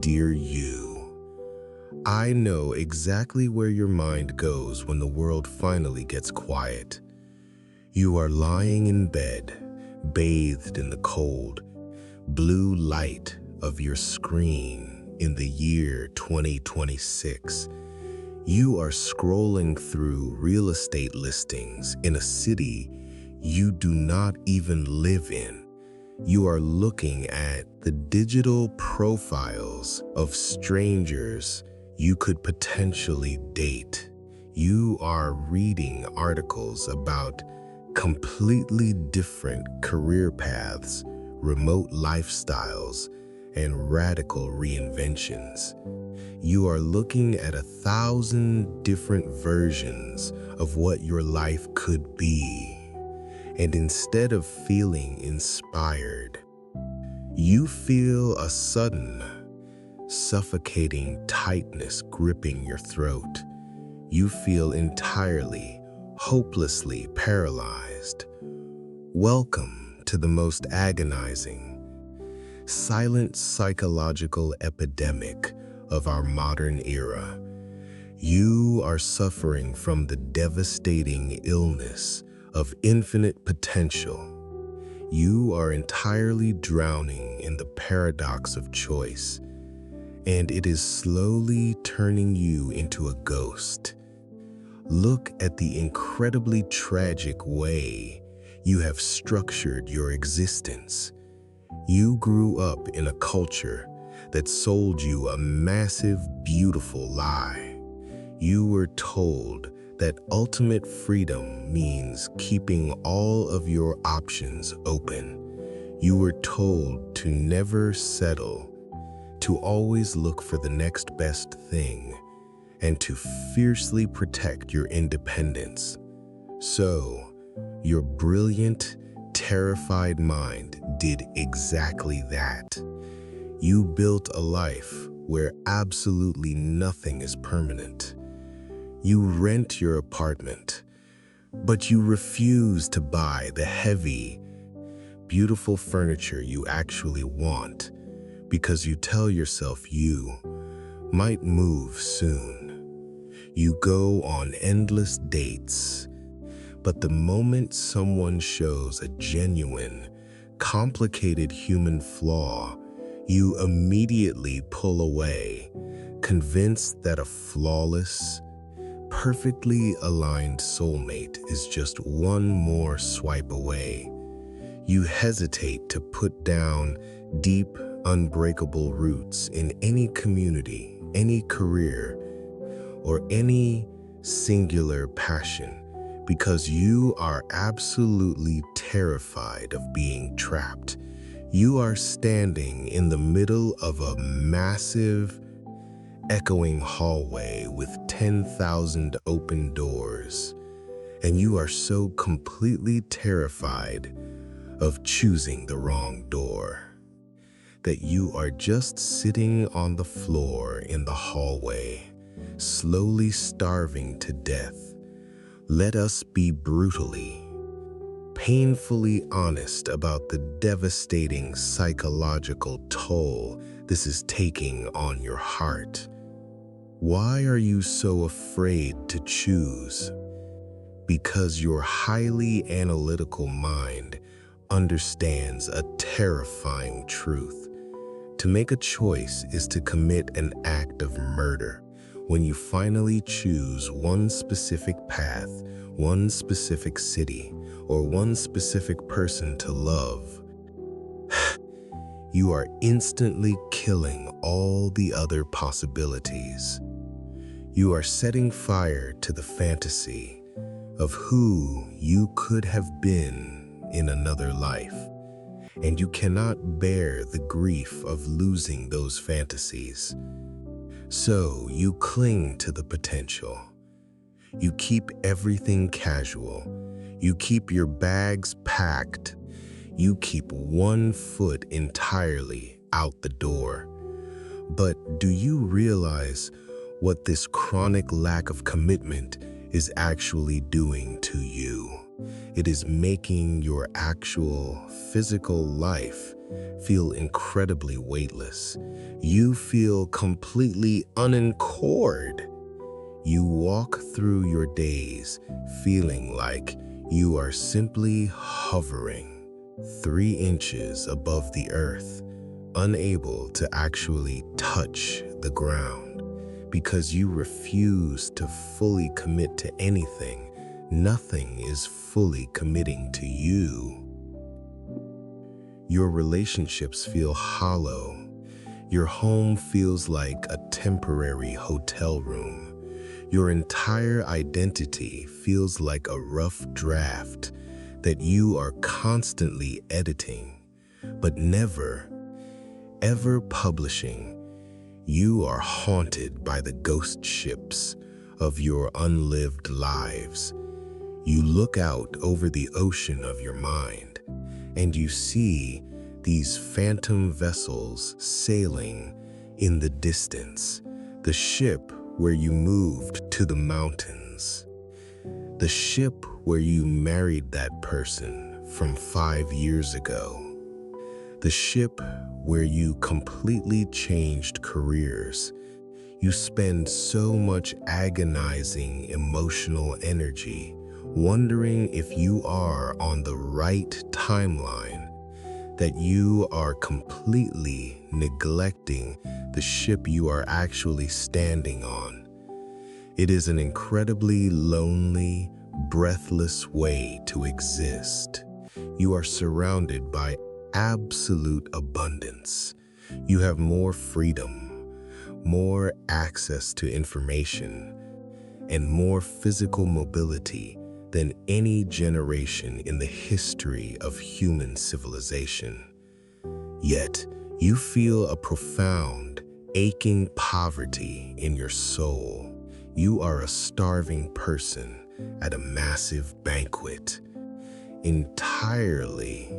dear you, I know exactly where your mind goes when the world finally gets quiet. You are lying in bed, bathed in the cold, blue light of your screen in the year 2026. You are scrolling through real estate listings in a city you do not even live in. You are looking at the digital profiles of strangers you could potentially date. You are reading articles about completely different career paths, remote lifestyles, and radical reinventions. You are looking at 1,000 different versions of what your life could be. And instead of feeling inspired, you feel a sudden, suffocating tightness gripping your throat. You feel entirely, hopelessly paralyzed. Welcome to the most agonizing, silent psychological epidemic of our modern era. You are suffering from the devastating illness of infinite potential. You are entirely drowning in the paradox of choice, and it is slowly turning you into a ghost. Look at the incredibly tragic way you have structured your existence. You grew up in a culture that sold you a massive, beautiful lie. You were told that ultimate freedom means keeping all of your options open. You were told to never settle, to always look for the next best thing, and to fiercely protect your independence. So, your brilliant, terrified mind did exactly that. You built a life where absolutely nothing is permanent. You rent your apartment, but you refuse to buy the heavy, beautiful furniture you actually want because you tell yourself you might move soon. You go on endless dates, but the moment someone shows a genuine, complicated human flaw, you immediately pull away, convinced that a flawless, perfectly aligned soulmate is just one more swipe away. You hesitate to put down deep, unbreakable roots in any community, any career, or any singular passion because you are absolutely terrified of being trapped. You are standing in the middle of a massive, echoing hallway with 10,000 open doors, and you are so completely terrified of choosing the wrong door that you are just sitting on the floor in the hallway, slowly starving to death. Let us be brutally, painfully honest about the devastating psychological toll this is taking on your heart. Why are you so afraid to choose? Because your highly analytical mind understands a terrifying truth. To make a choice is to commit an act of murder. When you finally choose one specific path, one specific city, or one specific person to love, you are instantly killing all the other possibilities. You are setting fire to the fantasy of who you could have been in another life, and you cannot bear the grief of losing those fantasies. So you cling to the potential. You keep everything casual. You keep your bags packed. You keep one foot entirely out the door. But do you realize what this chronic lack of commitment is actually doing to you? It is making your actual physical life feel incredibly weightless. You feel completely unanchored. You walk through your days feeling like you are simply hovering 3 inches above the earth, unable to actually touch the ground. Because you refuse to fully commit to anything, nothing is fully committing to you. Your relationships feel hollow. Your home feels like a temporary hotel room. Your entire identity feels like a rough draft that you are constantly editing, but never, ever publishing. You are haunted by the ghost ships of your unlived lives. You look out over the ocean of your mind, and you see these phantom vessels sailing in the distance. The ship where you moved to the mountains. The ship where you married that person from 5 years ago. The ship where you completely changed careers. You spend so much agonizing emotional energy wondering if you are on the right timeline, that you are completely neglecting the ship you are actually standing on. It is an incredibly lonely, breathless way to exist. You are surrounded by absolute abundance. You have more freedom, more access to information, and more physical mobility than any generation in the history of human civilization. Yet, you feel a profound, aching poverty in your soul. You are a starving person at a massive banquet, entirely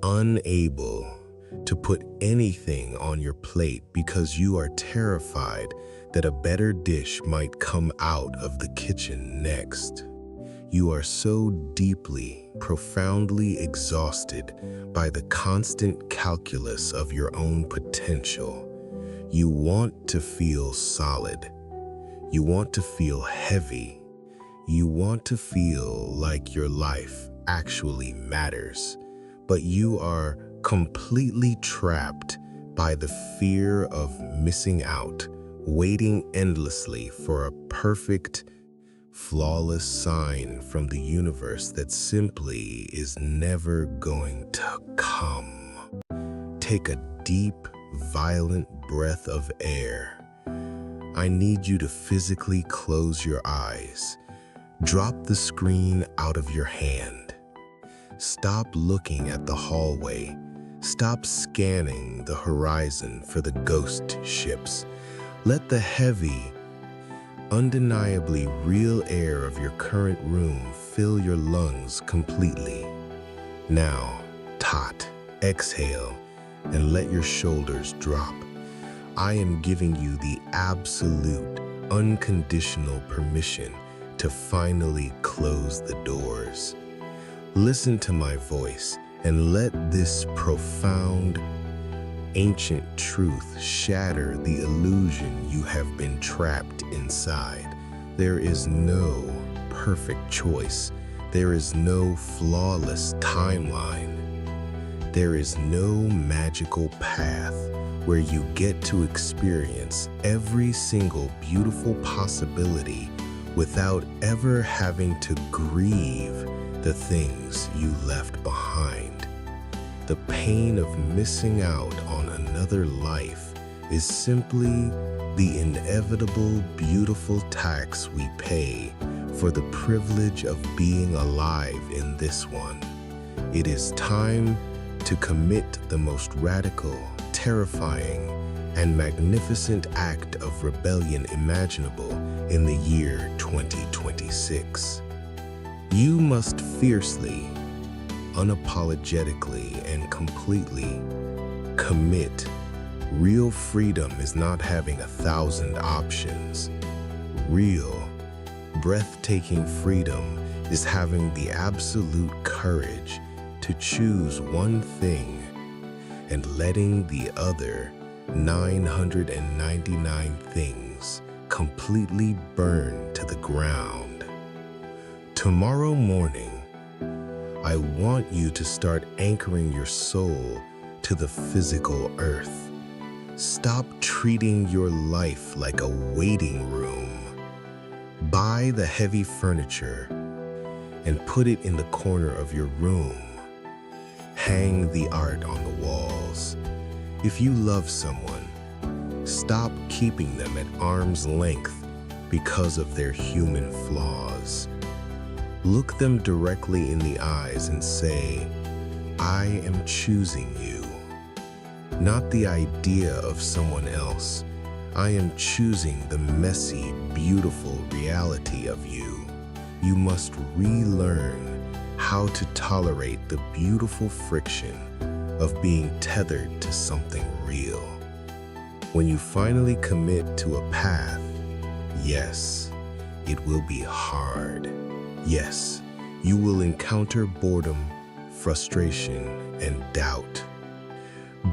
unable to put anything on your plate because you are terrified that a better dish might come out of the kitchen next. You are so deeply, profoundly exhausted by the constant calculus of your own potential. You want to feel solid. You want to feel heavy. You want to feel like your life actually matters. But you are completely trapped by the fear of missing out, waiting endlessly for a perfect, flawless sign from the universe that simply is never going to come. Take a deep, violent breath of air. I need you to physically close your eyes. Drop the screen out of your hand. Stop looking at the hallway. Stop scanning the horizon for the ghost ships. Let the heavy, undeniably real air of your current room fill your lungs completely. Now, exhale and let your shoulders drop. I am giving you the absolute, unconditional permission to finally close the doors. Listen to my voice and let this profound, ancient truth shatter the illusion you have been trapped inside. There is no perfect choice. There is no flawless timeline. There is no magical path where you get to experience every single beautiful possibility without ever having to grieve the things you left behind. The pain of missing out on another life is simply the inevitable, beautiful tax we pay for the privilege of being alive in this one. It is time to commit the most radical, terrifying, and magnificent act of rebellion imaginable in the year 2026. You must fiercely, unapologetically, and completely commit. Real freedom is not having 1,000 options. Real, breathtaking freedom is having the absolute courage to choose one thing and letting the other 999 things completely burn to the ground. Tomorrow morning, I want you to start anchoring your soul to the physical earth. Stop treating your life like a waiting room. Buy the heavy furniture and put it in the corner of your room. Hang the art on the walls. If you love someone, stop keeping them at arm's length because of their human flaws. Look them directly in the eyes and say, I am choosing you. Not the idea of someone else. I am choosing the messy, beautiful reality of you. You must relearn how to tolerate the beautiful friction of being tethered to something real. When you finally commit to a path, yes, it will be hard. Yes, you will encounter boredom, frustration, and doubt.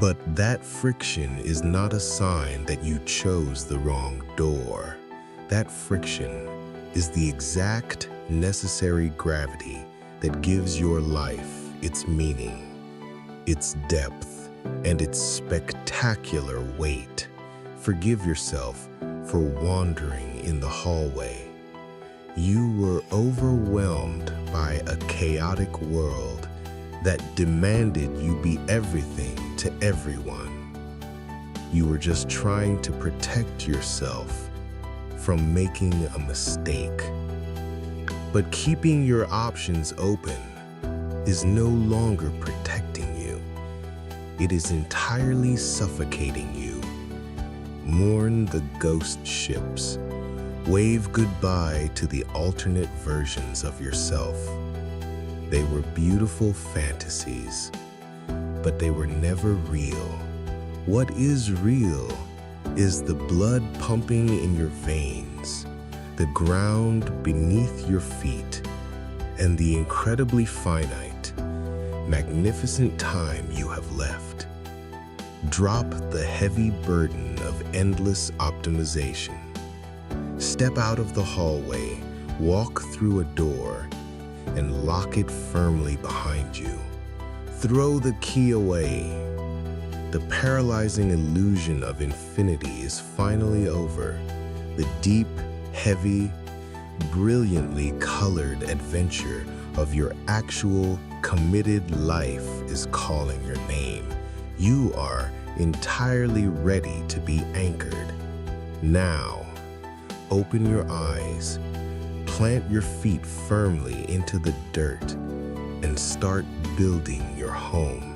But that friction is not a sign that you chose the wrong door. That friction is the exact necessary gravity that gives your life its meaning, its depth, and its spectacular weight. Forgive yourself for wandering in the hallway. You were overwhelmed by a chaotic world that demanded you be everything to everyone. You were just trying to protect yourself from making a mistake. But keeping your options open is no longer protecting you. It is entirely suffocating you. Mourn the ghost ships. Wave goodbye to the alternate versions of yourself. They were beautiful fantasies, but they were never real. What is real is the blood pumping in your veins, the ground beneath your feet, and the incredibly finite, magnificent time you have left. Drop the heavy burden of endless optimization. Step out of the hallway, walk through a door, and lock it firmly behind you. Throw the key away. The paralyzing illusion of infinity is finally over. The deep, heavy, brilliantly colored adventure of your actual, committed life is calling your name. You are entirely ready to be anchored. Now, open your eyes, plant your feet firmly into the dirt, and start building your home.